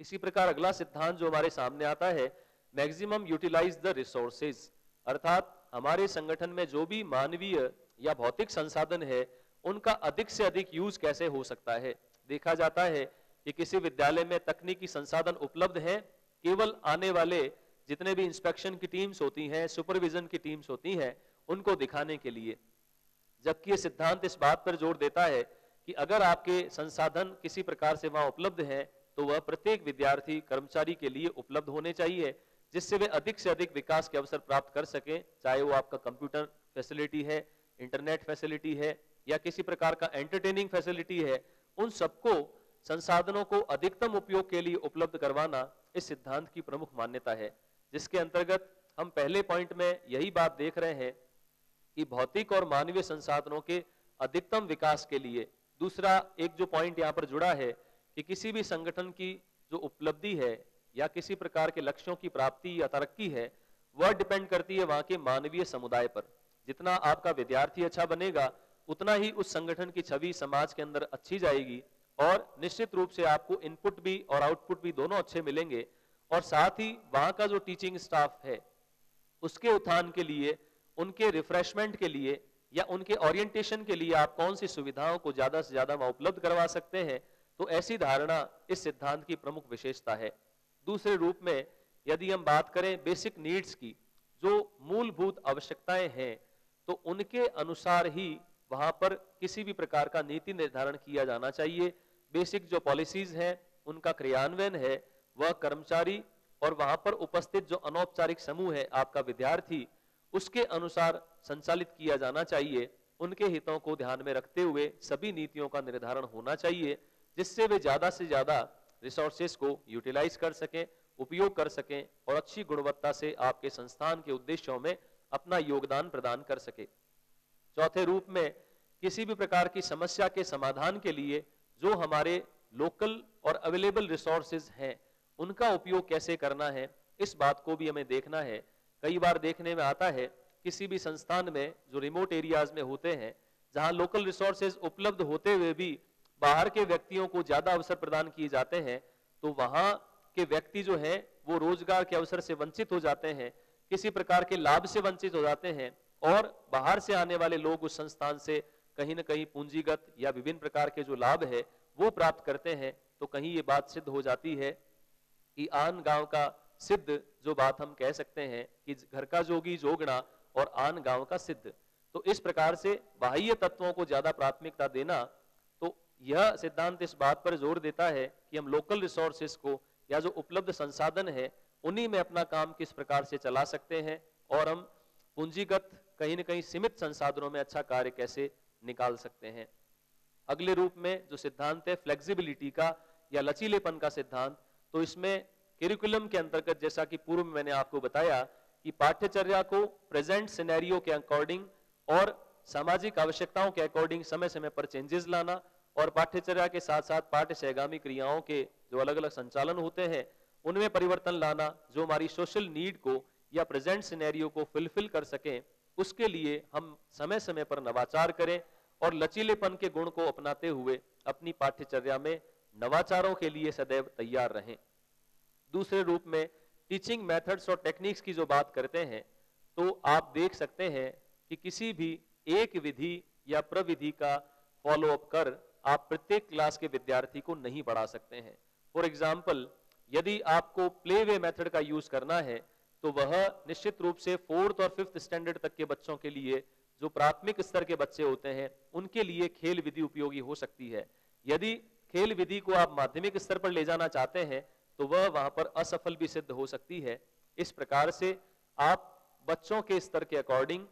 इसी प्रकार अगला सिद्धांत जो हमारे सामने आता है, मैक्सिमम यूटिलाइज द रिसोर्सेज, अर्थात हमारे संगठन में जो भी मानवीय या भौतिक संसाधन है उनका अधिक से अधिक यूज कैसे हो सकता है। देखा जाता है कि किसी विद्यालय में तकनीकी संसाधन उपलब्ध है केवल आने वाले जितने भी इंस्पेक्शन की टीम्स होती हैं, सुपरविजन की टीम्स होती हैं, उनको दिखाने के लिए। जबकि ये सिद्धांत इस बात पर जोर देता है कि अगर आपके संसाधन किसी प्रकार से वहां उपलब्ध हैं तो वह प्रत्येक विद्यार्थी कर्मचारी के लिए उपलब्ध होने चाहिए, जिससे वे अधिक से अधिक विकास के अवसर प्राप्त कर सकें। चाहे वो आपका कंप्यूटर फैसिलिटी है, इंटरनेट फैसिलिटी है या किसी प्रकार का एंटरटेनिंग फैसिलिटी है, उन सबको संसाधनों को अधिकतम उपयोग के लिए उपलब्ध करवाना इस सिद्धांत की प्रमुख मान्यता है। जिसके अंतर्गत हम पहले पॉइंट में यही बात देख रहे हैं कि भौतिक और मानवीय संसाधनों के अधिकतम विकास के लिए। दूसरा एक जो पॉइंट यहाँ पर जुड़ा है कि किसी भी संगठन की जो उपलब्धि है या किसी प्रकार के लक्ष्यों की प्राप्ति या तरक्की है, वह डिपेंड करती है वहां के मानवीय समुदाय पर। जितना आपका विद्यार्थी अच्छा बनेगा उतना ही उस संगठन की छवि समाज के अंदर अच्छी जाएगी और निश्चित रूप से आपको इनपुट भी और आउटपुट भी दोनों अच्छे मिलेंगे। और साथ ही वहां का जो टीचिंग स्टाफ है उसके उत्थान के लिए, उनके रिफ्रेशमेंट के लिए या उनके ओरिएंटेशन के लिए आप कौन सी सुविधाओं को ज्यादा से ज्यादा वहां उपलब्ध करवा सकते हैं, तो ऐसी धारणा इस सिद्धांत की प्रमुख विशेषता है। दूसरे रूप में यदि हम बात करें बेसिक नीड्स की, जो मूलभूत आवश्यकताएं हैं, तो उनके अनुसार ही वहां पर किसी भी प्रकार का नीति निर्धारण किया जाना चाहिए। बेसिक जो पॉलिसीज हैं उनका क्रियान्वयन है वह कर्मचारी और वहां पर उपस्थित जो अनौपचारिक समूह है आपका विद्यार्थी, उसके अनुसार संचालित किया जाना चाहिए। उनके हितों को ध्यान में रखते हुए सभी नीतियों का निर्धारण होना चाहिए, जिससे वे ज्यादा से ज्यादा रिसोर्सेस को यूटिलाइज कर सकें, उपयोग कर सकें और अच्छी गुणवत्ता से आपके संस्थान के उद्देश्यों में अपना योगदान प्रदान कर सके। चौथे रूप में किसी भी प्रकार की समस्या के समाधान के लिए जो हमारे लोकल और अवेलेबल रिसोर्सेज हैं उनका उपयोग कैसे करना है, इस बात को भी हमें देखना है। कई बार देखने में आता है किसी भी संस्थान में जो रिमोट एरियाज में होते हैं, जहां लोकल रिसोर्सेज उपलब्ध होते हुए भी बाहर के व्यक्तियों को ज्यादा अवसर प्रदान किए जाते हैं, तो वहां के व्यक्ति जो है वो रोजगार के अवसर से वंचित हो जाते हैं, किसी प्रकार के लाभ से वंचित हो जाते हैं और बाहर से आने वाले लोग उस संस्थान से कहीं ना कहीं पूंजीगत या विभिन्न प्रकार के जो लाभ है वो प्राप्त करते हैं। तो कहीं ये बात सिद्ध हो जाती है कि आन गांव का सिद्ध, जो बात हम कह सकते हैं कि घर का जोगी जोगना और आन गांव का सिद्ध। तो इस प्रकार से बाह्य तत्वों को ज्यादा प्राथमिकता देना, तो यह सिद्धांत इस बात पर जोर देता है कि हम लोकल रिसोर्सेस को या जो उपलब्ध संसाधन है उन्हीं में अपना काम किस प्रकार से चला सकते हैं और हम पूंजीगत कहीं न कहीं सीमित संसाधनों में अच्छा कार्य कैसे निकाल सकते हैं। अगले रूप में जो सिद्धांत है फ्लेक्सिबिलिटी का या लचीलेपन का सिद्धांत, तो इसमें करिकुलम के अंतर्गत जैसा कि पूर्व में मैंने आपको बताया कि पाठ्यचर्या को प्रेजेंट सिनेरियो के अकॉर्डिंग और सामाजिक आवश्यकताओं के अकॉर्डिंग समय समय पर चेंजेस लाना और पाठ्यचर्या के साथ साथ पाठ्य सहगामी क्रियाओं के जो अलग अलग संचालन होते हैं उनमें परिवर्तन लाना, जो हमारी सोशल नीड को या प्रेजेंट सिनेरियो को फुलफिल कर सकें, उसके लिए हम समय समय पर नवाचार करें और लचीलेपन के गुण को अपनाते हुए अपनी पाठ्यचर्या में नवाचारों के लिए सदैव तैयार रहें। दूसरे रूप में टीचिंग मेथड्स और टेक्निक्स की जो बात करते हैं, तो आप देख सकते हैं कि किसी भी एक विधि या प्रविधि का फॉलोअप कर आप प्रत्येक क्लास के विद्यार्थी को नहीं बढ़ा सकते हैं। फॉर एग्जाम्पल, यदि आपको प्ले वे मेथड का यूज करना है तो वह निश्चित रूप से 4th और 5th स्टैंडर्ड तक के बच्चों के लिए, जो प्राथमिक स्तर के बच्चे होते हैं, उनके लिए खेल विधि उपयोगी हो सकती है। यदि खेल विधि को आप माध्यमिक स्तर पर ले जाना चाहते हैं तो वह वहां पर असफल भी सिद्ध हो सकती है। इस प्रकार से आप बच्चों के स्तर के अकॉर्डिंग,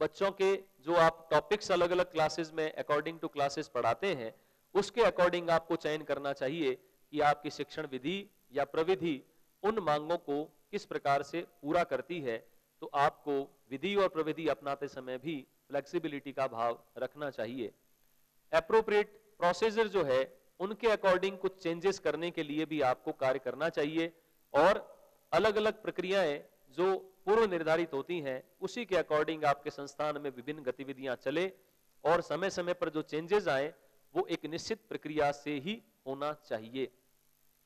बच्चों के जो आप टॉपिक्स अलग अलग क्लासेस में अकॉर्डिंग टू क्लासेस पढ़ाते हैं, उसके अकॉर्डिंग आपको चयन करना चाहिए कि आपकी शिक्षण विधि या प्रविधि उन मांगों को किस प्रकार से पूरा करती है। तो आपको विधि और प्रविधि अपनाते समय भी फ्लेक्सिबिलिटी का भाव रखना चाहिए। एप्रोप्रिएट प्रोसीजर जो है उनके अकॉर्डिंग कुछ चेंजेस करने के लिए भी आपको कार्य करना चाहिए और अलग अलग प्रक्रियाएं जो पूर्व निर्धारित होती हैं उसी के अकॉर्डिंग आपके संस्थान में विभिन्न गतिविधियां चले और समय समय पर जो चेंजेस आए वो एक निश्चित प्रक्रिया से ही होना चाहिए।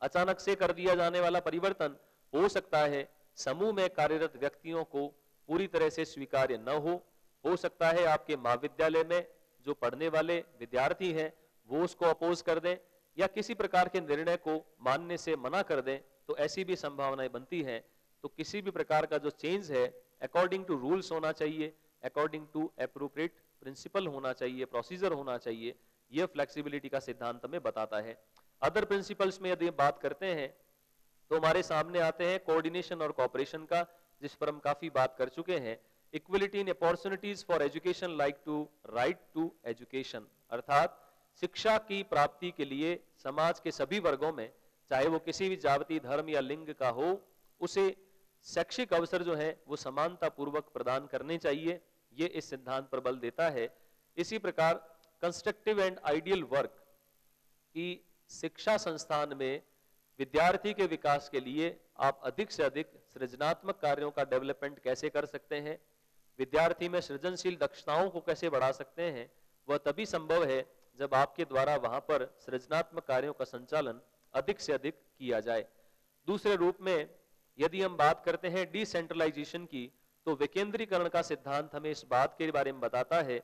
अचानक से कर दिया जाने वाला परिवर्तन हो सकता है समूह में कार्यरत व्यक्तियों को पूरी तरह से स्वीकार्य न हो सकता है आपके महाविद्यालय में जो पढ़ने वाले विद्यार्थी हैं वो उसको अपोज कर दें या किसी प्रकार के निर्णय को मानने से मना कर दें, तो ऐसी भी संभावनाएं बनती हैं। तो किसी भी प्रकार का जो चेंज है अकॉर्डिंग टू रूल्स होना चाहिए, अकॉर्डिंग टू एप्रोप्रिएट प्रिंसिपल होना चाहिए, प्रोसीजर होना चाहिए, यह फ्लेक्सिबिलिटी का सिद्धांत हमें बताता है। अदर प्रिंसिपल्स में यदि बात करते हैं तो हमारे सामने आते हैं कोऑर्डिनेशन और कोऑपरेशन का, जिस पर हम काफी बात कर चुके हैं। Equality in opportunities for education like to right to education, अर्थात शिक्षा की प्राप्ति के लिए समाज के सभी वर्गों में, चाहे वो किसी भी जाति, धर्म या लिंग का हो, उसे शैक्षिक अवसर जो है वो समानता पूर्वक प्रदान करने चाहिए, ये इस सिद्धांत पर बल देता है। इसी प्रकार कंस्ट्रक्टिव एंड आइडियल वर्क की शिक्षा संस्थान में विद्यार्थी के विकास के लिए आप अधिक से अधिक सृजनात्मक कार्यों का डेवलपमेंट कैसे कर सकते हैं, विद्यार्थी में सृजनशील दक्षताओं को कैसे बढ़ा सकते हैं, वह तभी संभव है जब आपके द्वारा वहां पर सृजनात्मक कार्यों का संचालन अधिक से अधिक किया जाए। दूसरे रूप में यदि हम बात करते हैं डिसेंट्रलाइजेशन की, तो विकेंद्रीकरण का सिद्धांत हमें इस बात के बारे में बताता है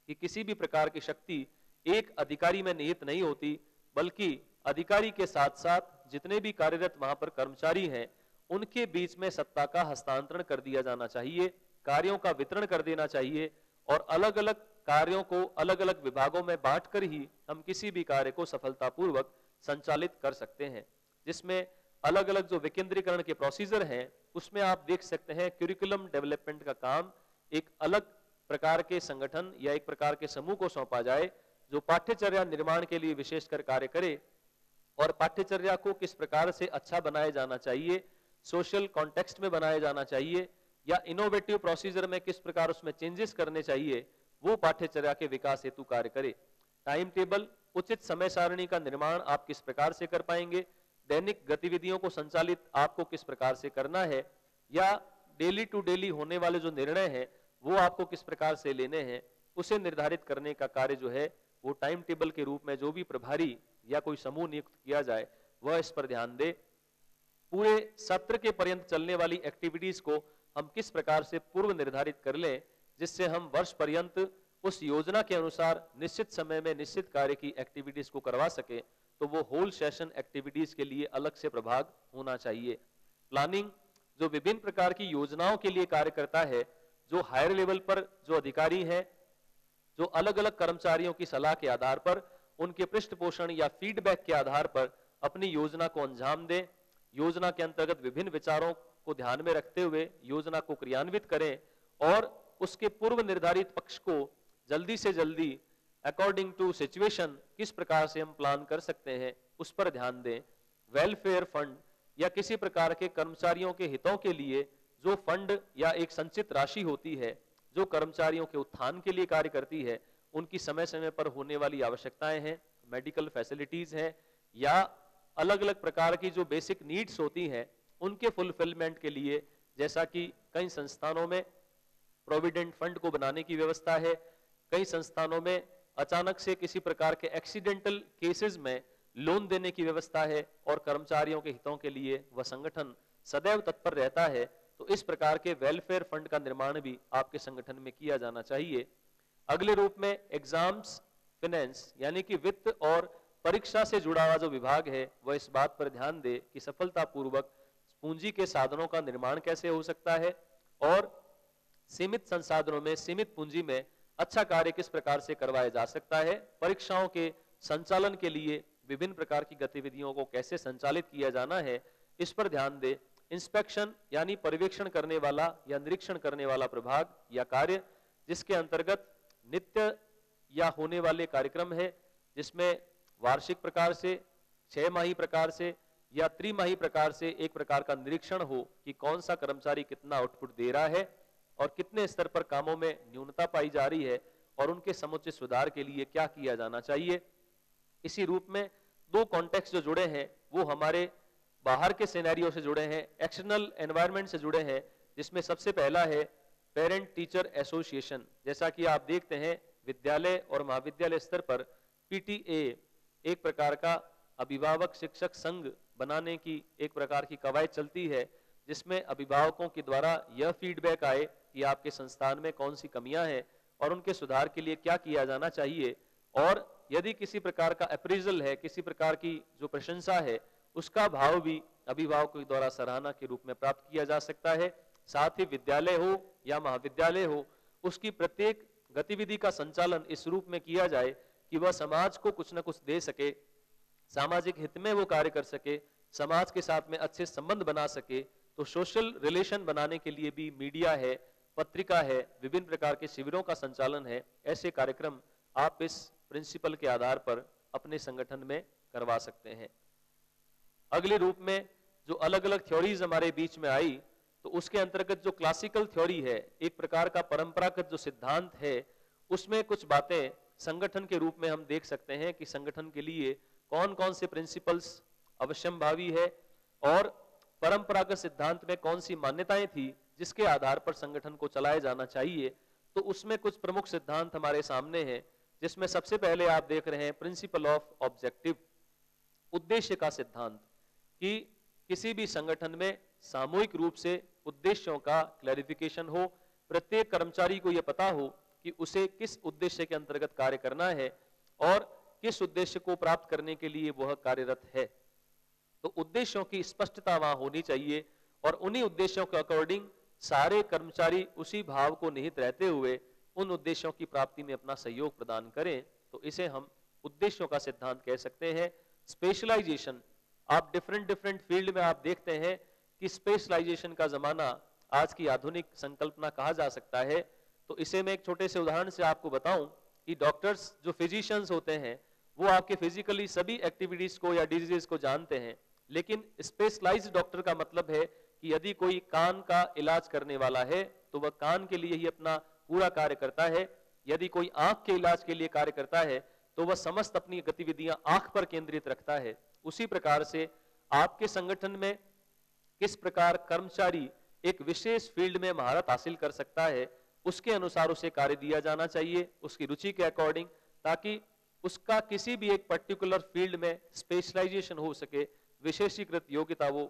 कि किसी भी प्रकार की शक्ति एक अधिकारी में निहित नहीं होती, बल्कि अधिकारी के साथ साथ जितने भी कार्यरत वहां पर कर्मचारी हैं उनके बीच में सत्ता का हस्तांतरण कर दिया जाना चाहिए, कार्यों का वितरण कर देना चाहिए और अलग अलग कार्यों को अलग अलग विभागों में बांटकर ही हम किसी भी कार्य को सफलतापूर्वक संचालित कर सकते हैं। जिसमें अलग अलग जो विकेंद्रीकरण के प्रोसीजर हैं उसमें आप देख सकते हैं क्यूरिकुलम डेवलपमेंट का काम एक अलग प्रकार के संगठन या एक प्रकार के समूह को सौंपा जाए जो पाठ्यचर्या निर्माण के लिए विशेषकर कार्य करे और पाठ्यचर्या को किस प्रकार से अच्छा बनाया जाना चाहिए, सोशल कॉन्टेक्स्ट में बनाया जाना चाहिए या इनोवेटिव प्रोसीजर में किस प्रकार उसमें चेंजेस करने चाहिए, वो पाठ्यचर्या के विकास हेतु कार्य करे। टाइम टेबल, उचित समय सारणी का निर्माण आप किस प्रकार से कर पाएंगे, दैनिक गतिविधियों को संचालित आपको किस प्रकार से करना है या डेली टू डेली होने वाले जो निर्णय हैं वो आपको किस प्रकार से लेने हैं, उसे निर्धारित करने का कार्य जो है वो टाइम टेबल के रूप में जो भी प्रभारी या कोई समूह नियुक्त किया जाए वह इस पर ध्यान दे। पूरे सत्र के पर्यंत चलने वाली एक्टिविटीज को हम किस प्रकार से पूर्व निर्धारित कर लें जिससे हम वर्ष पर्यंत उस योजना के अनुसार निश्चित समय में निश्चित कार्य की एक्टिविटीज को करवा सके, तो वो होल सेशन एक्टिविटीज के लिए अलग से प्रभाग होना चाहिए। प्लानिंग जो विभिन्न प्रकार की योजनाओं के लिए कार्य करता है, जो हायर लेवल पर जो अधिकारी हैं जो अलग अलग कर्मचारियों की सलाह के आधार पर उनके पृष्ठपोषण या फीडबैक के आधार पर अपनी योजना को अंजाम दें, योजना के अंतर्गत विभिन्न विचारों को ध्यान में रखते हुए योजना को क्रियान्वित करें और उसके पूर्व निर्धारित पक्ष को जल्दी से जल्दी अकॉर्डिंग टू सिचुएशन किस प्रकार से हम प्लान कर सकते हैं उस पर ध्यान दें। वेलफेयर फंड या किसी प्रकार के कर्मचारियों के हितों के लिए जो फंड या एक संचित राशि होती है जो कर्मचारियों के उत्थान के लिए कार्य करती है, उनकी समय समय पर होने वाली आवश्यकताएं हैं, मेडिकल फैसिलिटीज हैं या अलग अलग प्रकार की जो बेसिक नीड्स होती हैं उनके फुलफिलमेंट के लिए, जैसा कि कई संस्थानों में प्रोविडेंट फंड को बनाने की व्यवस्था है, कई संस्थानों में अचानक से किसी प्रकार के एक्सीडेंटल केसेस में लोन देने की व्यवस्था है और कर्मचारियों के हितों के लिए वह संगठन सदैव तत्पर रहता है। तो इस प्रकार के वेलफेयर फंड का निर्माण भी आपके संगठन में किया जाना चाहिए। अगले रूप में एग्जाम्स फाइनेंस यानी कि वित्त और परीक्षा से जुड़ा हुआ जो विभाग है वह इस बात पर ध्यान दे कि सफलतापूर्वक पूंजी के साधनों का निर्माण कैसे हो सकता है और सीमित संसाधनों में सीमित पूंजी में अच्छा कार्य किस प्रकार से करवाया जा सकता है, परीक्षाओं के संचालन के लिए विभिन्न प्रकार की गतिविधियों को कैसे संचालित किया जाना है, इस पर ध्यान दे। इंस्पेक्शन यानी पर्यवेक्षण करने वाला या निरीक्षण करने वाला प्रभाग या कार्य जिसके अंतर्गत नित्य या होने वाले कार्यक्रम है, जिसमें वार्षिक प्रकार से, 6 माही प्रकार से या त्रिमाही प्रकार से एक प्रकार का निरीक्षण हो कि कौन सा कर्मचारी कितना आउटपुट दे रहा है और कितने स्तर पर कामों में न्यूनता पाई जा रही है और उनके समुचित सुधार के लिए क्या किया जाना चाहिए। इसी रूप में 2 कॉन्टेक्स्ट जो जुड़े हैं वो हमारे बाहर के सिनेरियो से जुड़े हैं, एक्सटर्नल एनवायरनमेंट से जुड़े हैं, जिसमें सबसे पहला है पेरेंट टीचर एसोसिएशन। जैसा कि आप देखते हैं विद्यालय और महाविद्यालय स्तर पर पीटीए एक प्रकार का अभिभावक शिक्षक संघ बनाने की एक प्रकार की कवायद चलती है, जिसमें अभिभावकों के द्वारा यह फीडबैक आए कि आपके संस्थान में कौन सी कमियां हैं और उनके सुधार के लिए क्या किया जाना चाहिए। और यदि किसी प्रकार का अप्रेजल है, किसी प्रकार की जो प्रशंसा है, उसका भाव भी अभिभावकों के द्वारा सराहना के रूप में प्राप्त किया जा सकता है। साथ ही विद्यालय हो या महाविद्यालय हो, उसकी प्रत्येक गतिविधि का संचालन इस रूप में किया जाए कि वह समाज को कुछ न कुछ दे सके, सामाजिक हित में वो कार्य कर सके, समाज के साथ में अच्छे संबंध बना सके। तो सोशल रिलेशन बनाने के लिए भी मीडिया है, पत्रिका है, विभिन्न प्रकार के शिविरों का संचालन है। ऐसे कार्यक्रम आप इस प्रिंसिपल के आधार पर अपने संगठन में करवा सकते हैं। अगले रूप में जो अलग अलग थ्योरीज हमारे बीच में आई, तो उसके अंतर्गत जो क्लासिकल थ्योरी है, एक प्रकार का परंपरागत जो सिद्धांत है, उसमें कुछ बातें संगठन के रूप में हम देख सकते हैं कि संगठन के लिए कौन कौन से प्रिंसिपल्स अवश्यंभावी है और परंपरागत सिद्धांत में कौन सी मान्यताएं थी जिसके आधार पर संगठन को चलाया जाना चाहिए। तो उसमें कुछ प्रमुख सिद्धांत हमारे सामने हैं, जिसमें सबसे पहले आप देख रहे हैं प्रिंसिपल ऑफ ऑब्जेक्टिव, उद्देश्य का सिद्धांत, कि किसी भी संगठन में सामूहिक रूप से उद्देश्यों का क्लैरिफिकेशन हो, प्रत्येक कर्मचारी को यह पता हो कि उसे किस उद्देश्य के अंतर्गत कार्य करना है और किस उद्देश्य को प्राप्त करने के लिए वह कार्यरत है। तो उद्देश्यों की स्पष्टता वहां होनी चाहिए और उन्हीं उद्देश्यों के अकॉर्डिंग सारे कर्मचारी उसी भाव को निहित रहते हुए उन उद्देश्यों की प्राप्ति में अपना सहयोग प्रदान करें। तो इसे हम उद्देश्यों का सिद्धांत कह सकते हैं। स्पेशलाइजेशन, आप डिफरेंट फील्ड में आप देखते हैं कि स्पेशलाइजेशन का जमाना आज की आधुनिक संकल्पना कहा जा सकता है। तो इसे मैं एक छोटे से उदाहरण से आपको बताऊं कि डॉक्टर्स जो फिजिशियंस होते हैं वो आपके फिजिकली सभी एक्टिविटीज को या डिजीजेस को जानते हैं, लेकिन स्पेशलाइज्ड डॉक्टर का मतलब है कि यदि कोई कान का इलाज करने वाला है तो वह कान के लिए ही अपना पूरा कार्य करता है, यदि कोई आंख के इलाज के लिए कार्य करता है तो वह समस्त अपनी गतिविधियां आंख पर केंद्रित रखता है। उसी प्रकार से आपके संगठन में किस प्रकार कर्मचारी एक विशेष फील्ड में महारत हासिल कर सकता है, उसके अनुसार उसे कार्य दिया जाना चाहिए, उसकी रुचि के अकॉर्डिंग, ताकि उसका किसी भी एक पर्टिकुलर फील्ड में स्पेशलाइजेशन हो सके, विशेषीकृत योग्यता वो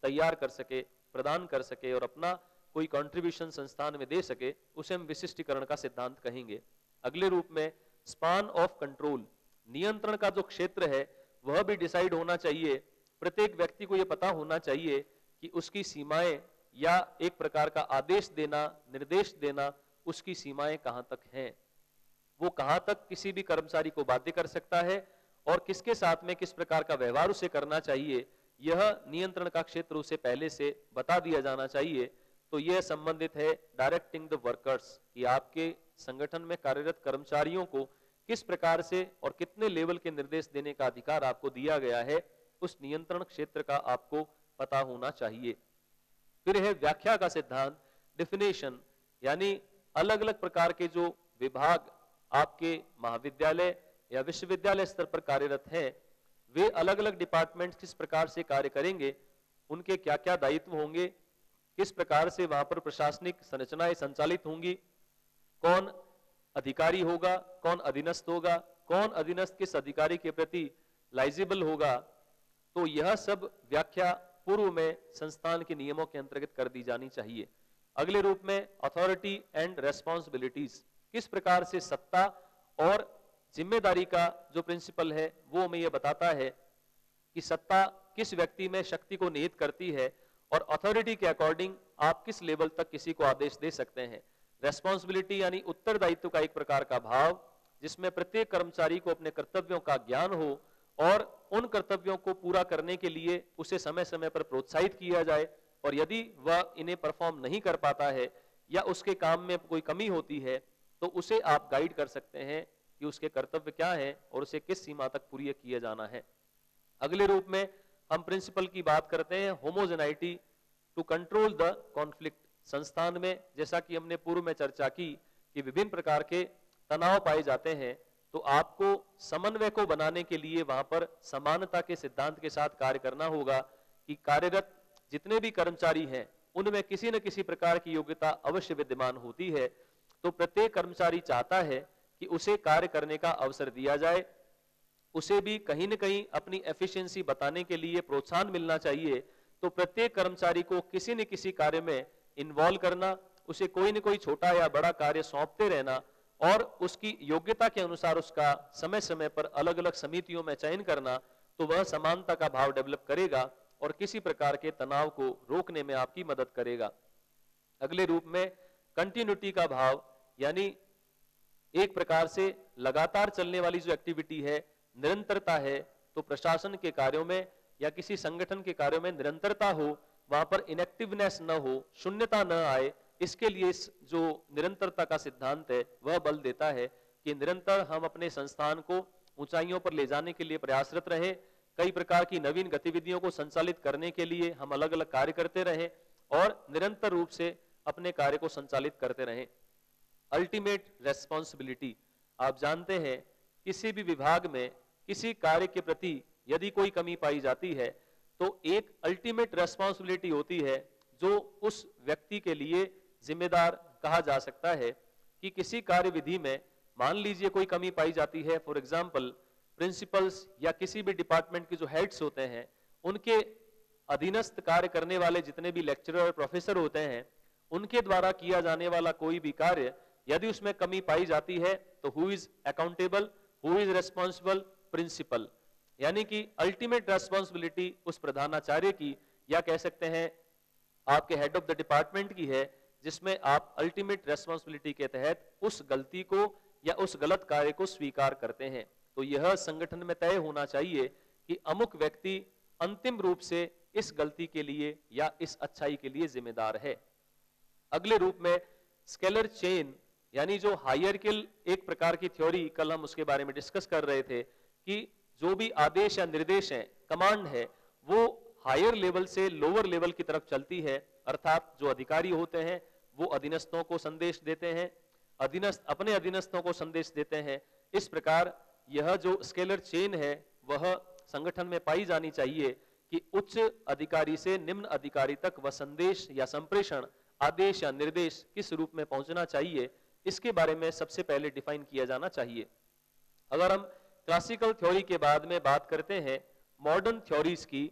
तैयार कर सके, प्रदान कर सके और अपना कोई कंट्रीब्यूशन संस्थान में दे सके। उसे हम विशिष्टीकरण का सिद्धांत कहेंगे। अगले रूप में स्पान ऑफ कंट्रोल, नियंत्रण का जो क्षेत्र है वह भी डिसाइड होना चाहिए। प्रत्येक व्यक्ति को यह पता होना चाहिए कि उसकी सीमाएं या एक प्रकार का आदेश देना, निर्देश देना, उसकी सीमाएं कहां तक हैं, वो कहां तक किसी भी कर्मचारी को बाध्य कर सकता है और किसके साथ में किस प्रकार का व्यवहार उसे करना चाहिए, यह नियंत्रण का क्षेत्र उसे पहले से बता दिया जाना चाहिए। तो यह संबंधित है डायरेक्टिंग द वर्कर्स, कि आपके संगठन में कार्यरत कर्मचारियों को किस प्रकार से और कितने लेवल के निर्देश देने का अधिकार आपको दिया गया है, उस नियंत्रण क्षेत्र का आपको पता होना चाहिए। फिर है व्याख्या का सिद्धांत, डिफिनेशन, यानी अलग अलग प्रकार के जो विभाग आपके महाविद्यालय या विश्वविद्यालय स्तर पर कार्यरत हैं, वे अलग अलग डिपार्टमेंट किस प्रकार से कार्य करेंगे, उनके क्या क्या दायित्व होंगे, किस प्रकार से वहां पर प्रशासनिक संरचनाएं संचालित होंगी, कौन अधिकारी होगा, कौन अधीनस्थ होगा, कौन अधीनस्थ किस अधिकारी के प्रति लाइजिबल होगा। तो यह सब व्याख्या पूर्व में संस्थान के नियमों के अंतर्गत कर दी जानी चाहिए। अगले रूप में अथॉरिटी एंड रेस्पॉन्सिबिलिटीज, किस प्रकार से सत्ता और जिम्मेदारी का जो प्रिंसिपल है वो हमें यह बताता है कि सत्ता किस व्यक्ति में शक्ति को निहित करती है और अथॉरिटी के अकॉर्डिंग आप किस लेवल तक किसी को आदेश दे सकते हैं। रेस्पॉन्सिबिलिटी यानी उत्तरदायित्व का एक प्रकार का भाव, जिसमें प्रत्येक कर्मचारी को अपने कर्तव्यों का ज्ञान हो और उन कर्तव्यों को पूरा करने के लिए उसे समय समय पर प्रोत्साहित किया जाए, और यदि वह इन्हें परफॉर्म नहीं कर पाता है या उसके काम में कोई कमी होती है तो उसे आप गाइड कर सकते हैं कि उसके कर्तव्य क्या है और उसे किस सीमा तक पूरी किया जाना है। अगले रूप में हम प्रिंसिपल की बात करते हैं होमोजेनाइटी टू कंट्रोल द कॉन्फ्लिक्ट। संस्थान में जैसा कि हमने पूर्व में चर्चा की कि विभिन्न प्रकार के तनाव पाए जाते हैं, तो आपको समन्वय को बनाने के लिए वहां पर समानता के सिद्धांत के साथ कार्य करना होगा कि कार्यरत जितने भी कर्मचारी हैं उनमें किसी न किसी प्रकार की योग्यता अवश्य विद्यमान होती है। तो प्रत्येक कर्मचारी चाहता है कि उसे कार्य करने का अवसर दिया जाए, उसे भी कहीं न कहीं अपनी एफिशिएंसी बताने के लिए प्रोत्साहन मिलना चाहिए। तो प्रत्येक कर्मचारी को किसी न किसी कार्य में इन्वॉल्व करना, उसे कोई न कोई छोटा या बड़ा कार्य सौंपते रहना और उसकी योग्यता के अनुसार उसका समय समय पर अलग अलग समितियों में चयन करना, तो वह समानता का भाव डेवलप करेगा और किसी प्रकार के तनाव को रोकने में आपकी मदद करेगा। अगले रूप में कंटिन्यूटी का भाव, यानी एक प्रकार से लगातार चलने वाली जो एक्टिविटी है, निरंतरता है। तो प्रशासन के कार्यों में या किसी संगठन के कार्यों में निरंतरता हो, वहां पर इनएक्टिवनेस न हो, शून्यता न आए, इसके लिए इस जो निरंतरता का सिद्धांत है वह बल देता है कि निरंतर हम अपने संस्थान को ऊंचाइयों पर ले जाने के लिए प्रयासरत रहे। कई प्रकार की नवीन गतिविधियों को संचालित करने के लिए हम अलग अलग कार्य करते रहें और निरंतर रूप से अपने कार्य को संचालित करते रहें। अल्टीमेट रेस्पॉन्सिबिलिटी, आप जानते हैं किसी भी विभाग में किसी कार्य के प्रति यदि कोई कमी पाई जाती है तो एक अल्टीमेट रेस्पॉन्सिबिलिटी होती है जो उस व्यक्ति के लिए जिम्मेदार कहा जा सकता है कि किसी कार्य विधि में मान लीजिए कोई कमी पाई जाती है। फॉर एग्जांपल प्रिंसिपल्स या किसी भी डिपार्टमेंट के जो हेड्स होते हैं उनके अधीनस्थ कार्य करने वाले जितने भी लेक्चरर और प्रोफेसर होते हैं उनके द्वारा किया जाने वाला कोई भी कार्य यदि उसमें कमी पाई जाती है तो who is accountable, who is responsible? Principal. यानी कि अल्टीमेट रेस्पॉन्सिबिलिटी उस प्रधानाचार्य की या कह सकते हैं आपके हेड ऑफ द डिपार्टमेंट की है, जिसमें आप अल्टीमेट रेस्पॉन्सिबिलिटी के तहत उस गलती को या उस गलत कार्य को स्वीकार करते हैं। तो यह संगठन में तय होना चाहिए कि अमुक व्यक्ति अंतिम रूप से इस गलती के लिए या इस अच्छाई के लिए जिम्मेदार है। अगले रूप में स्केलर चेन, यानी जो हायरार्किकल एक प्रकार की थ्योरी, कल हम उसके बारे में डिस्कस कर रहे थे कि जो भी आदेश या निर्देश है, कमांड है, वो हायर लेवल से लोअर लेवल की तरफ चलती है। अर्थात जो अधिकारी होते हैं वो अधीनस्थों को संदेश देते हैं, अधीनस्थ अपने अधीनस्थों को संदेश देते हैं। इस प्रकार यह जो स्केलर चेन है वह संगठन में पाई जानी चाहिए कि उच्च अधिकारी से निम्न अधिकारी तक वह संदेश या संप्रेषण, आदेश या निर्देश किस रूप में पहुंचना चाहिए, इसके बारे में सबसे पहले डिफाइन किया जाना चाहिए। अगर हम क्लासिकल थ्योरी के बाद में बात करते हैं मॉडर्न थ्योरीज की,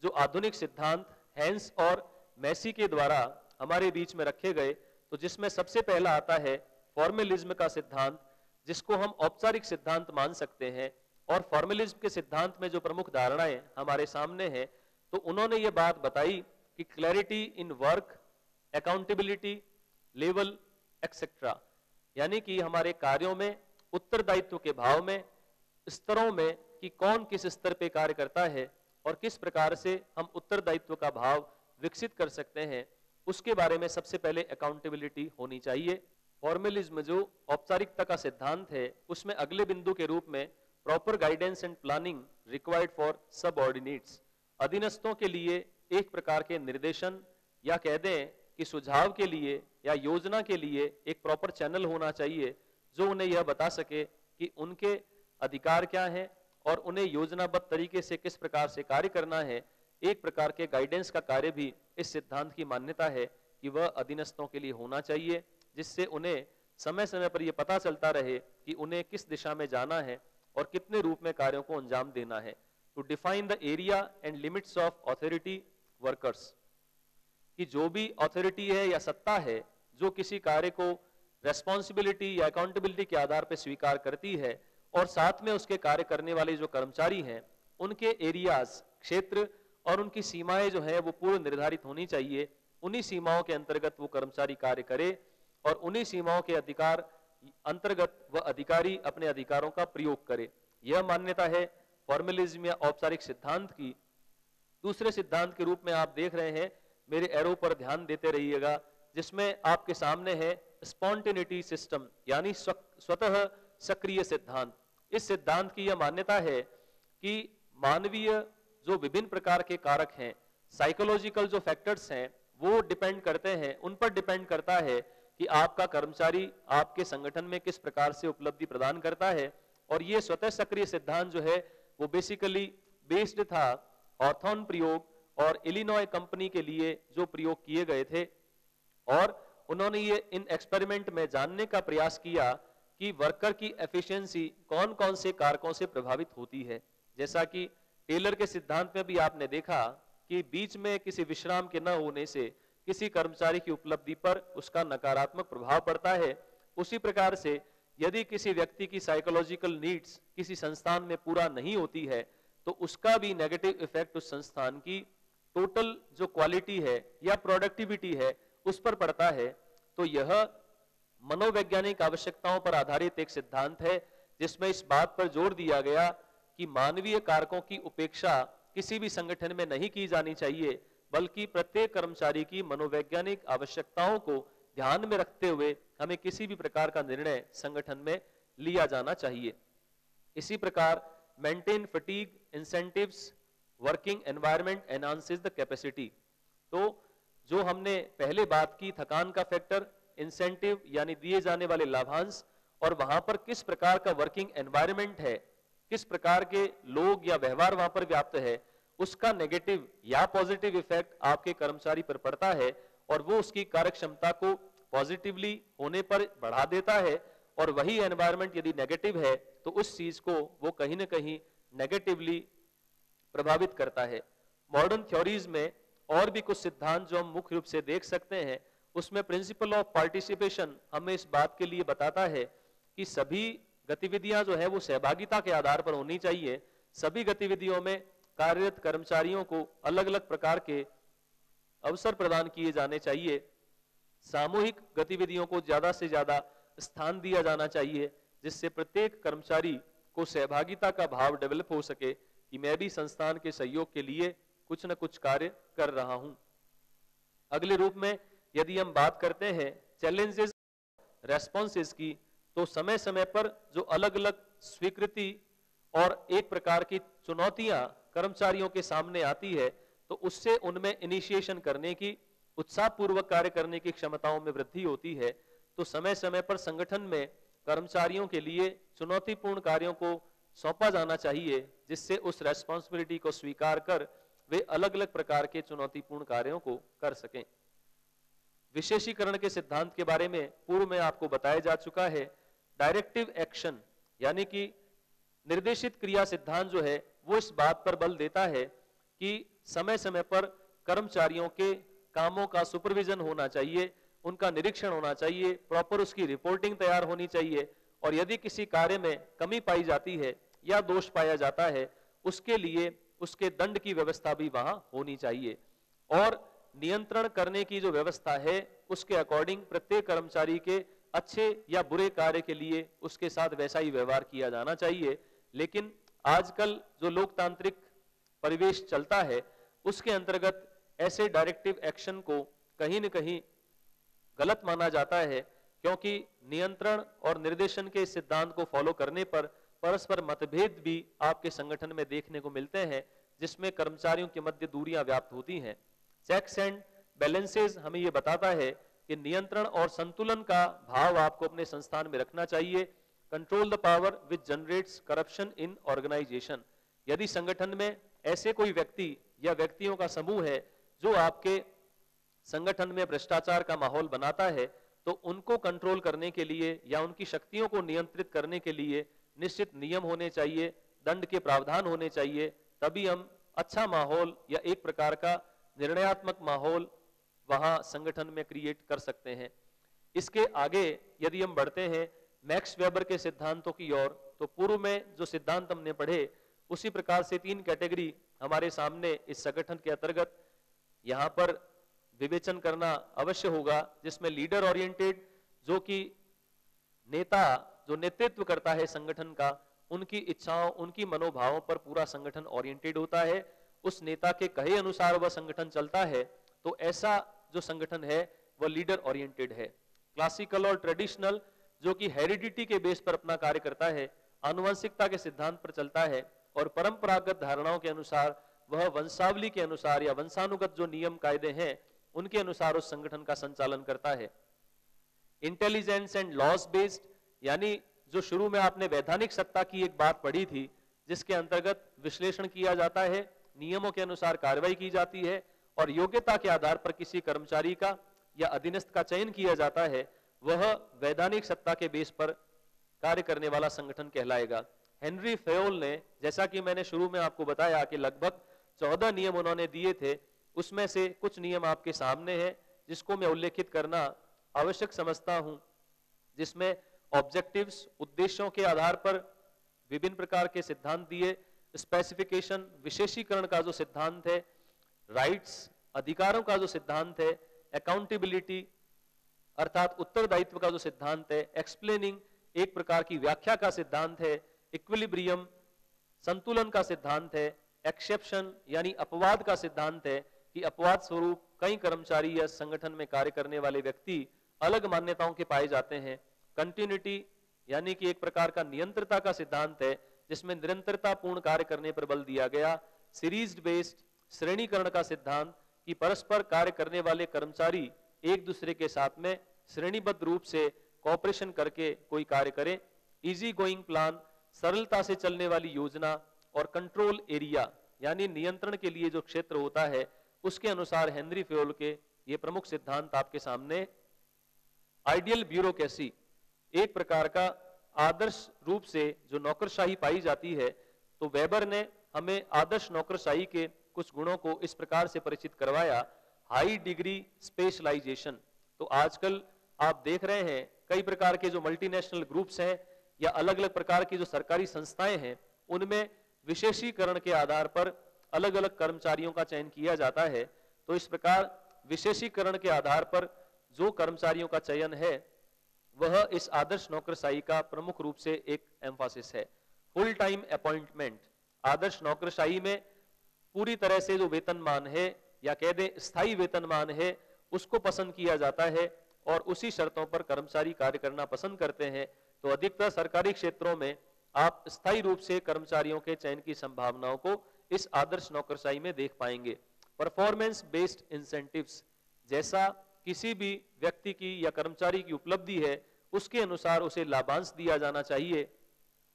जो आधुनिक सिद्धांत हैंस और मैसी के द्वारा हमारे बीच में रखे गए, तो जिसमें सबसे पहला आता है फॉर्मलिज्म का सिद्धांत, जिसको हम औपचारिक सिद्धांत मान सकते हैं। और फॉर्मलिज्म के सिद्धांत में जो प्रमुख धारणाएं हमारे सामने हैं, तो उन्होंने ये बात बताई कि clarity in work, accountability level etcetera, यानी कि हमारे कार्यों में, उत्तरदायित्व के भाव में, स्तरों में कि कौन किस स्तर पे कार्य करता है और किस प्रकार से हम उत्तरदायित्व का भाव विकसित कर सकते हैं, उसके बारे में सबसे पहले अकाउंटेबिलिटी होनी चाहिए। फॉर्मलिज्म जो औपचारिकता का सिद्धांत है, उसमें अगले बिंदु के रूप में proper guidance and planning required for subordinates, अधीनस्थों के लिए एक प्रकार के निर्देशन या कह दें कि सुझाव के लिए या योजना के लिए एक प्रॉपर चैनल होना चाहिए जो उन्हें यह बता सके कि उनके अधिकार क्या हैं और उन्हें योजनाबद्ध तरीके से किस प्रकार से कार्य करना है। एक प्रकार के गाइडेंस का कार्य भी इस सिद्धांत की मान्यता है कि वह अधीनस्थों के लिए होना चाहिए, जिससे उन्हें समय समय पर यह पता चलता रहे कि उन्हें किस दिशा में जाना है और कितने रूप में कार्यों को अंजाम देना है। To define the area and limits of authority workers, कि जो भी अथॉरिटी है या सत्ता है जो किसी कार्य को रेस्पॉन्सिबिलिटी या अकाउंटेबिलिटी के आधार पर स्वीकार करती है, और साथ में उसके कार्य करने वाले जो कर्मचारी हैं उनके एरियाज, क्षेत्र और उनकी सीमाएं जो है वो पूर्व निर्धारित होनी चाहिए। उन्हीं सीमाओं के अंतर्गत वो कर्मचारी कार्य करे और उन्हीं सीमाओं के अधिकार अंतर्गत वह अधिकारी अपने अधिकारों का प्रयोग करे। यह मान्यता है फॉर्मलिज्म या औपचारिक सिद्धांत की। दूसरे सिद्धांत के रूप में आप देख रहे हैं, मेरे एरो पर ध्यान देते रहिएगा, जिसमें आपके सामने है स्पॉन्टेनिटी सिस्टम, यानी स्वतः सक्रिय सिद्धांत। इस सिद्धांत की यह मान्यता है कि मानवीय जो विभिन्न प्रकार के कारक हैं, साइकोलॉजिकल जो फैक्टर्स हैं, वो डिपेंड करते हैं, उन पर डिपेंड करता है कि आपका कर्मचारी आपके संगठन में किस प्रकार से उपलब्धि प्रदान करता है। और ये स्वतः सक्रिय सिद्धांत जो है वो बेसिकली बेस्ड था ऑर्थोन प्रयोग और इलिनॉय कंपनी के लिए जो प्रयोग किए गए थे। और उन्होंने ये इन एक्सपेरिमेंट में जानने का प्रयास किया कि वर्कर की एफिशिएंसी कौन कौन से कारकों से प्रभावित होती है। जैसा कि टेलर के सिद्धांत में भी आपने देखा कि बीच में किसी विश्राम के न होने से किसी कर्मचारी की उपलब्धि पर उसका नकारात्मक प्रभाव पड़ता है। उसी प्रकार से यदि किसी व्यक्ति की साइकोलॉजिकल नीड्स किसी संस्थान में पूरा नहीं होती है तो उसका भी नेगेटिव इफेक्ट उस संस्थान की टोटल जो क्वालिटी है या प्रोडक्टिविटी है उस पर पड़ता है। तो यह मनोवैज्ञानिक आवश्यकताओं पर आधारित एक सिद्धांत है जिसमें इस बात पर जोर दिया गया कि मानवीय कारकों की उपेक्षा किसी भी संगठन में नहीं की जानी चाहिए, बल्कि प्रत्येक कर्मचारी की मनोवैज्ञानिक आवश्यकताओं को ध्यान में रखते हुए हमें किसी भी प्रकार का निर्णय संगठन में लिया जाना चाहिए। इसी प्रकार maintain fatigue incentives working environment enhances the capacity. तो जो हमने पहले बात की थकान का फैक्टर, इंसेंटिव यानी दिए जाने वाले लाभांश, और वहां पर किस प्रकार का वर्किंग एनवायरनमेंट है, किस प्रकार के लोग या व्यवहार वहां पर व्याप्त है, उसका नेगेटिव या पॉजिटिव इफेक्ट आपके कर्मचारी पर पड़ता है और वो उसकी कार्यक्षमता को पॉजिटिवली होने पर बढ़ा देता है। और वही एनवायरनमेंट यदि नेगेटिव है तो उस चीज को वो कहीं ना कहीं नेगेटिवली प्रभावित करता है। मॉडर्न थ्योरीज में और भी कुछ सिद्धांत जो हम मुख्य रूप से देख सकते हैं, उसमें प्रिंसिपल ऑफ पार्टिसिपेशन हमें इस बात के लिए बताता है कि सभी गतिविधियां जो है वो सहभागिता के आधार पर होनी चाहिए। सभी गतिविधियों में कार्यरत कर्मचारियों को अलग अलग प्रकार के अवसर प्रदान किए जाने चाहिए। सामूहिक गतिविधियों को ज्यादा से ज्यादा स्थान दिया जाना चाहिए जिससे प्रत्येक कर्मचारी को सहभागिता का भाव डेवलप हो सके कि मैं भी संस्थान के सहयोग के लिए कुछ न कुछ कार्य कर रहा हूं। अगले रूप में यदि हम बात करते हैं चैलेंजेस रेस्पॉन्सेस की, तो समय समय पर जो अलग अलग स्वीकृति और एक प्रकार की चुनौतियां कर्मचारियों के सामने आती है तो उससे उनमें इनिशिएशन करने की, उत्साहपूर्वक कार्य करने की क्षमताओं में वृद्धि होती है। तो समय समय पर संगठन में कर्मचारियों के लिए चुनौतीपूर्ण कार्यों को सौंपा जाना चाहिए जिससे उस रेस्पॉन्सिबिलिटी को स्वीकार कर वे अलग अलग प्रकार के चुनौतीपूर्ण कार्यों को कर सकें। विशेषीकरण के सिद्धांत के बारे में पूर्व में आपको बताया जा चुका है। डायरेक्टिव एक्शन यानी कि निर्देशित क्रिया सिद्धांत जो है वो इस बात पर बल देता है कि समय समय पर कर्मचारियों के कामों का सुपरविजन होना चाहिए, उनका निरीक्षण होना चाहिए, प्रॉपर उसकी रिपोर्टिंग तैयार होनी चाहिए और यदि किसी कार्य में कमी पाई जाती है या दोष पाया जाता है उसके लिए उसके दंड की व्यवस्था भी वहां होनी चाहिए। और नियंत्रण करने की जो व्यवस्था है उसके अकॉर्डिंग प्रत्येक कर्मचारी के अच्छे या बुरे कार्य के लिए उसके साथ वैसा ही व्यवहार किया जाना चाहिए। लेकिन आजकल जो लोकतांत्रिक परिवेश चलता है उसके अंतर्गत ऐसे डायरेक्टिव एक्शन को कहीं न कहीं गलत माना जाता है, क्योंकि नियंत्रण और निर्देशन के सिद्धांत को फॉलो करने पर परस्पर मतभेद भी आपके संगठन में देखने को मिलते हैं जिसमें कर्मचारियों के मध्य दूरियां व्याप्त होती हैं। चेक्स एंड बैलेंसेस हमें यह बताता है कि नियंत्रण और संतुलन का भाव आपको अपने संस्थान में रखना चाहिए। Control the power which generates corruption in organisation. यदि संगठन में ऐसे कोई व्यक्ति या व्यक्तियों का समूह है जो आपके संगठन में भ्रष्टाचार का माहौल बनाता है तो उनको कंट्रोल करने के लिए या उनकी शक्तियों को नियंत्रित करने के लिए निश्चित नियम होने चाहिए, दंड के प्रावधान होने चाहिए, तभी हम अच्छा माहौल या एक प्रकार का निर्णयात्मक माहौल वहां संगठन में क्रिएट कर सकते हैं। इसके आगे यदि हम बढ़ते हैं मैक्स वेबर के सिद्धांतों की ओर, तो पूर्व में जो सिद्धांत हमने पढ़े उसी प्रकार से तीन कैटेगरी हमारे सामने इस संगठन के अंतर्गत यहां पर विवेचन करना अवश्य होगा, जिसमें लीडर ओरिएंटेड जो कि नेता जो नेतृत्व करता है संगठन का, उनकी इच्छाओं उनकी मनोभावों पर पूरा संगठन ओरिएंटेड होता है, उस नेता के कहे अनुसार वह संगठन चलता है, तो ऐसा जो संगठन है वह लीडर ओरिएंटेड है। क्लासिकल और ट्रेडिशनल जो कि हेरिडिटी के बेस पर अपना कार्य करता है, आनुवंशिकता के सिद्धांत पर चलता है और परंपरागत धारणाओं के अनुसार वह वंशावली के अनुसार या वंशानुगत जो नियम कायदे हैं उनके अनुसार उस संगठन का संचालन करता है। इंटेलिजेंस एंड लॉज बेस्ड यानी जो शुरू में आपने वैधानिक सत्ता की एक बात पढ़ी थी जिसके अंतर्गत विश्लेषण किया जाता है, नियमों के अनुसार कार्रवाई की जाती है और योग्यता के आधार पर किसी कर्मचारी का या अधीनस्थ का चयन किया जाता है, वह वैधानिक सत्ता के बेस पर कार्य करने वाला संगठन कहलाएगा। हेनरी फेयोल ने, जैसा कि मैंने शुरू में आपको बताया कि लगभग 14 नियम उन्होंने दिए थे, उसमें से कुछ नियम आपके सामने हैं जिसको मैं उल्लेखित करना आवश्यक समझता हूं, जिसमें ऑब्जेक्टिव्स, उद्देश्यों के आधार पर विभिन्न प्रकार के सिद्धांत दिए, स्पेसिफिकेशन, विशेषीकरण का जो सिद्धांत है, राइट्स, अधिकारों का जो सिद्धांत है, अकाउंटेबिलिटी अर्थात उत्तरदायित्व का जो सिद्धांत है, एक्सप्लेनिंग एक प्रकार की व्याख्या का सिद्धांत है, इक्विलिब्रियम संतुलन का सिद्धांत है, एक्सेप्शन यानी अपवाद का सिद्धांत है कि अपवाद स्वरूप कई कर्मचारी या संगठन में कार्य करने वाले व्यक्ति अलग मान्यताओं के पाए जाते हैं, कंटिन्यूटी यानी कि एक प्रकार का निरंतरता का सिद्धांत है जिसमें निरंतरता पूर्ण कार्य करने पर बल दिया गया, सीरीज बेस्ड श्रेणीकरण का सिद्धांत कि परस्पर कार्य करने वाले कर्मचारी एक दूसरे के साथ में श्रेणीबद्ध रूप से कोऑपरेशन करके कोई कार्य करें, इजी गोइंग प्लान सरलता से चलने वाली योजना, और कंट्रोल एरिया यानी नियंत्रण के लिए जो क्षेत्र होता है उसके अनुसार हेनरी फेयोल के ये प्रमुख सिद्धांत आपके सामने। आइडियल ब्यूरोक्रेसी एक प्रकार का आदर्श रूप से जो नौकरशाही पाई जाती है, तो वेबर ने हमें आदर्श नौकरशाही के कुछ गुणों को इस प्रकार से परिचित करवाया। हाई डिग्री स्पेशलाइजेशन, तो आजकल आप देख रहे हैं कई प्रकार के जो मल्टीनेशनल ग्रुप्स हैं या अलग अलग प्रकार की जो सरकारी संस्थाएं हैं उनमें विशेषीकरण के आधार पर अलग अलग कर्मचारियों का चयन किया जाता है। तो इस प्रकार विशेषीकरण के आधार पर जो कर्मचारियों का चयन है वह इस आदर्श नौकरशाही का प्रमुख रूप से एक एम्फासिस है। फुल टाइम अपॉइंटमेंट, आदर्श नौकरशाही में पूरी तरह से जो वेतनमान है या कह दें स्थायी वेतनमान है उसको पसंद किया जाता है और उसी शर्तों पर कर्मचारी कार्य करना पसंद करते हैं। तो अधिकतर सरकारी क्षेत्रों में आप स्थायी रूप से कर्मचारियों के चयन की संभावनाओं को इस आदर्श नौकरशाही में देख पाएंगे। परफॉर्मेंस बेस्ड इंसेंटिव्स, जैसा किसी भी व्यक्ति की या कर्मचारी की उपलब्धि है उसके अनुसार उसे लाभांश दिया जाना चाहिए,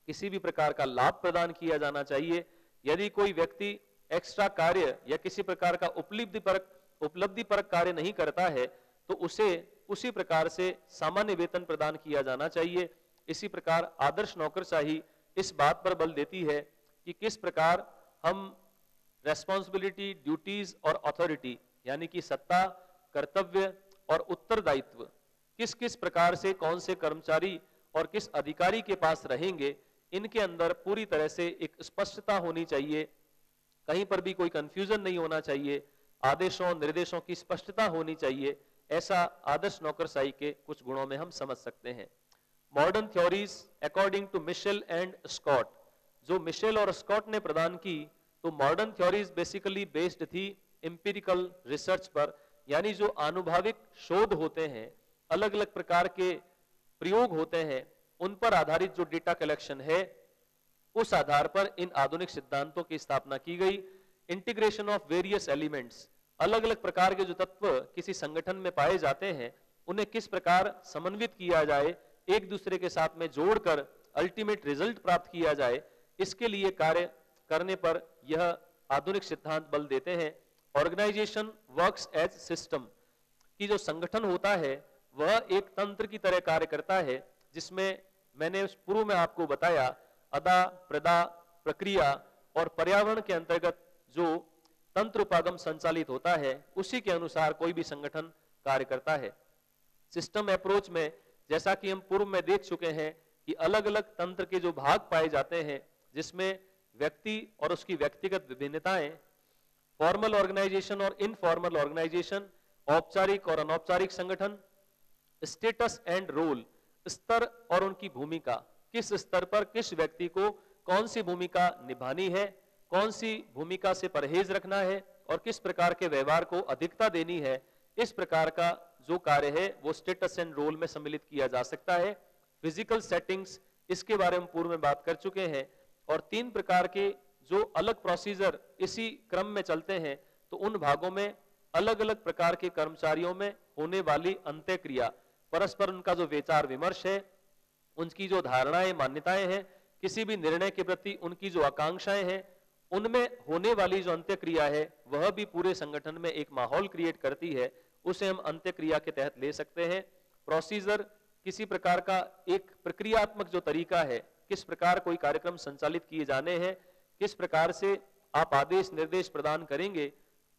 किसी भी प्रकार का लाभ प्रदान किया जाना चाहिए। यदि कोई व्यक्ति एक्स्ट्रा कार्य या किसी प्रकार का उपलब्धि परक कार्य नहीं करता है तो उसे उसी प्रकार से सामान्य वेतन प्रदान किया जाना चाहिए। इसी प्रकार आदर्श नौकरशाही इस बात पर बल देती है कि किस प्रकार हम रेस्पॉन्सिबिलिटी, ड्यूटीज और अथॉरिटी यानी कि सत्ता, कर्तव्य और उत्तरदायित्व किस किस प्रकार से कौन से कर्मचारी और किस अधिकारी के पास रहेंगे, इनके अंदर पूरी तरह से एक स्पष्टता होनी चाहिए, कहीं पर भी कोई कंफ्यूजन नहीं होना चाहिए, आदेशों निर्देशों की स्पष्टता होनी चाहिए। ऐसा आदर्श नौकरशाही के कुछ गुणों में हम समझ सकते हैं। Modern theories according to Mitchell and Scott, जो मिशेल और स्कॉट ने प्रदान की, तो मॉडर्न थ्योरीज बेसिकली बेस्ड थी एम्पिरिकल रिसर्च पर, यानी जो आनुभाविक शोध होते हैं, अलग अलग प्रकार के प्रयोग होते हैं, उन पर आधारित जो डेटा कलेक्शन है उस आधार पर इन आधुनिक सिद्धांतों की स्थापना की गई। इंटीग्रेशन ऑफ वेरियस एलिमेंट्स, अलग अलग प्रकार के जो तत्व किसी संगठन में पाए जाते हैं उन्हें किस प्रकार समन्वित किया जाए, एक दूसरे के साथ में जोड़कर अल्टीमेट रिजल्ट प्राप्त किया जाए, इसके लिए कार्य करने पर यह आधुनिक सिद्धांत बल देते हैं। ऑर्गेनाइजेशन वर्क्स एज सिस्टम, कि जो संगठन होता है वह एक तंत्र की तरह कार्य करता है, जिसमें मैंने पूर्व में आपको बताया अदा, प्रदा, प्रक्रिया और पर्यावरण के अंतर्गत जो तंत्र उपागम संचालित होता है उसी के अनुसार कोई भी संगठन कार्य करता है। सिस्टम अप्रोच में जैसा कि हम पूर्व में देख चुके हैं कि अलग अलग तंत्र के जो भाग पाए जाते हैं, जिसमें व्यक्ति और उसकी व्यक्तिगत विभिन्नताएं, फॉर्मल ऑर्गेनाइजेशन और इनफॉर्मल ऑर्गेनाइजेशन, औपचारिक और अनौपचारिक संगठन, स्टेटस एंड रोल, स्तर और उनकी भूमिका, किस स्तर पर किस व्यक्ति को कौन सी भूमिका निभानी है, कौन सी भूमिका से परहेज रखना है और किस प्रकार के व्यवहार को अधिकता देनी है, इस प्रकार का जो कार्य है वो स्टेटस एंड रोल में सम्मिलित किया जा सकता है। फिजिकल सेटिंग्स, इसके बारे में पूर्व में बात कर चुके हैं। और 3 प्रकार के जो अलग प्रोसीजर इसी क्रम में चलते हैं, तो उन भागों में अलग अलग प्रकार के कर्मचारियों में होने वाली अंत्यक्रिया, परस्पर उनका जो विचार विमर्श है, उनकी जो धारणाएं मान्यताएं हैं, किसी भी निर्णय के प्रति उनकी जो आकांक्षाएं हैं, उनमें होने वाली जो अंत्यक्रिया है वह भी पूरे संगठन में एक माहौल क्रिएट करती है, उसे हम अंत्यक्रिया के तहत ले सकते हैं। प्रोसीजर किसी प्रकार का एक प्रक्रियात्मक जो तरीका है, किस प्रकार कोई कार्यक्रम संचालित किए जाने हैं, किस प्रकार से आप आदेश निर्देश प्रदान करेंगे,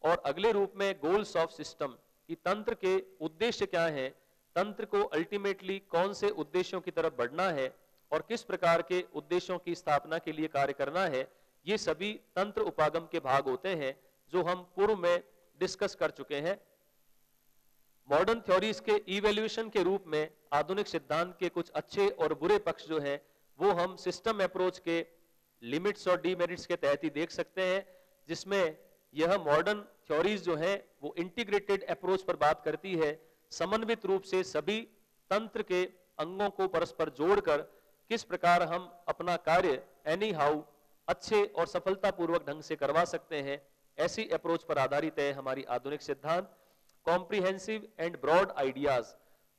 और अगले रूप में गोल्स ऑफ सिस्टम कि तंत्र के उद्देश्य क्या हैं, तंत्र को अल्टीमेटली कौन से उद्देश्यों की तरफ बढ़ना है और किस प्रकार के उद्देश्यों की स्थापना के लिए कार्य करना है, ये सभी तंत्र उपागम के भाग होते हैं जो हम पूर्व में डिस्कस कर चुके हैं। मॉडर्न थ्योरीज के इवैल्यूएशन के रूप में आधुनिक सिद्धांत के कुछ अच्छे और बुरे पक्ष जो हैं वो हम सिस्टम अप्रोच के लिमिट्स और डीमेरिट्स के तहत ही देख सकते हैं, जिसमें यह मॉडर्न थ्योरीज जो है वो इंटीग्रेटेड अप्रोच पर बात करती है, समन्वित रूप से सभी तंत्र के अंगों को परस्पर जोड़कर किस प्रकार हम अपना कार्य एनी हाउ अच्छे और सफलतापूर्वक ढंग से करवा सकते हैं, ऐसी अप्रोच पर आधारित है हमारी आधुनिक सिद्धांत। कॉम्प्रिहेंसिव एंड ब्रॉड आइडियाज,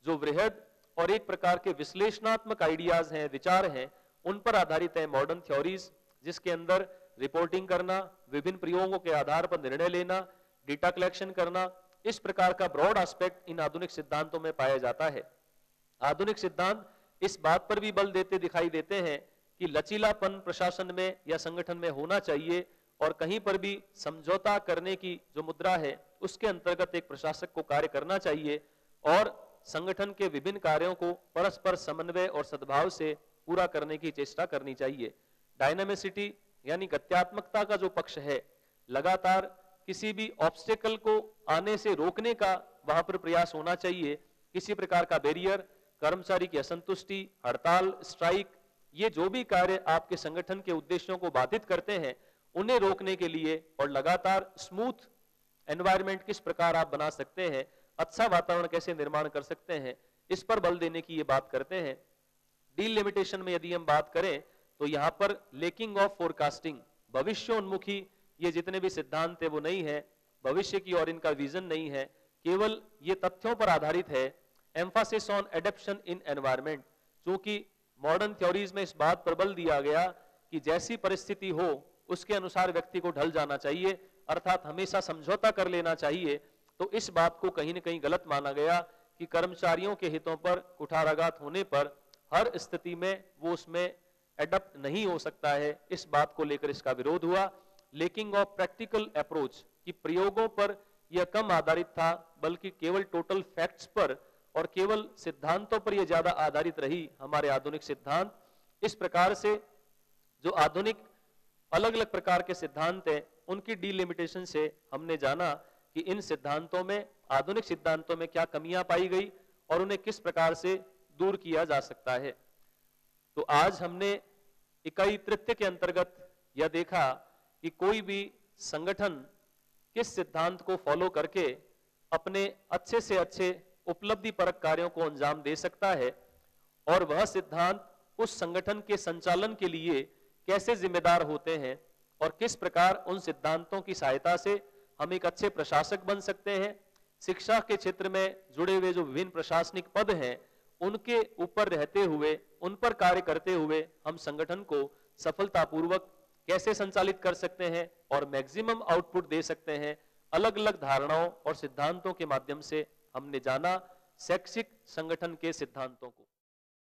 जो वृहद और एक प्रकार के विश्लेषणात्मक आइडियाज हैं, विचार हैं, उन पर आधारित है मॉडर्न थ्योरीज, जिसके अंदर रिपोर्टिंग करना, विभिन्न प्रयोगों के आधार पर निर्णय लेना, डेटा कलेक्शन करना, इस प्रकार का ब्रॉड एस्पेक्ट इन आधुनिक सिद्धांतों में पाया जाता है। आधुनिक सिद्धांत इस बात पर भी बल देते दिखाई देते हैं कि लचीलापन प्रशासन में या संगठन में होना चाहिए और कहीं पर भी समझौता करने की जो मुद्रा है उसके अंतर्गत एक प्रशासक को कार्य करना चाहिए और संगठन के विभिन्न कार्यों को परस्पर समन्वय और सद्भाव से पूरा करने की चेष्टा करनी चाहिए। डायनामिसिटी यानी गत्यात्मकता का जो पक्ष है, लगातार किसी भी ऑब्स्टेकल को आने से रोकने का वहां पर प्रयास होना चाहिए। किसी प्रकार का बैरियर, कर्मचारी की असंतुष्टि, हड़ताल, स्ट्राइक, ये जो भी कार्य आपके संगठन के उद्देश्यों को बाधित करते हैं उन्हें रोकने के लिए और लगातार स्मूथ एनवायरनमेंट किस प्रकार आप बना सकते हैं, अच्छा वातावरण कैसे निर्माण कर सकते हैं, इस पर बल देने की ये बात करते हैं। डीलिमिटेशन में यदि हम बात करें तो यहाँ पर लेकिंग ऑफ फोरकास्टिंग, भविष्योन्मुखी ये जितने भी सिद्धांत है वो नहीं है, भविष्य की और इनका विजन नहीं है, केवल ये तथ्यों पर आधारित है। Mphasis on adaptation in environment, क्योंकि मॉडर्न थ्योरीज में इस बात पर बल दिया गया कि जैसी परिस्थिति हो उसके अनुसार व्यक्ति को ढल जाना चाहिए, अर्थात हमेशा समझौता कर लेना चाहिए। तो इस बात को कहीं न कहीं गलत माना गया कि कर्मचारियों के हितों पर कुठाराघात होने पर हर स्थिति में वो उसमें एडप्ट नहीं हो सकता है, इस बात को लेकर इसका विरोध हुआ। लेकिंग ऑफ प्रैक्टिकल अप्रोच कि प्रयोगों पर यह कम आधारित था, बल्कि केवल टोटल फैक्ट्स पर और केवल सिद्धांतों पर यह ज्यादा आधारित रही हमारे आधुनिक सिद्धांत। इस प्रकार से जो आधुनिक अलग अलग प्रकार के सिद्धांत हैं उनकी डीलिमिटेशन से हमने जाना कि इन सिद्धांतों में, आधुनिक सिद्धांतों में क्या कमियां पाई गई और उन्हें किस प्रकार से दूर किया जा सकता है। तो आज हमने इकाई तृतीय के अंतर्गत यह देखा कि कोई भी संगठन किस सिद्धांत को फॉलो करके अपने अच्छे से अच्छे उपलब्धि परक कार्यों को अंजाम दे सकता है और वह सिद्धांत उस संगठन के संचालन के लिए कैसे जिम्मेदार होते हैं और किस प्रकार उन सिद्धांतों की सहायता से हम एक अच्छे प्रशासक बन सकते हैं। शिक्षा के क्षेत्र में जुड़े हुए जो विभिन्न प्रशासनिक पद हैं उनके ऊपर रहते हुए, उन पर कार्य करते हुए हम संगठन को सफलतापूर्वक कैसे संचालित कर सकते हैं और मैक्सिमम आउटपुट दे सकते हैं। अलग अलग धारणाओं और सिद्धांतों के माध्यम से हमने जाना शैक्षिक संगठन के सिद्धांतों को।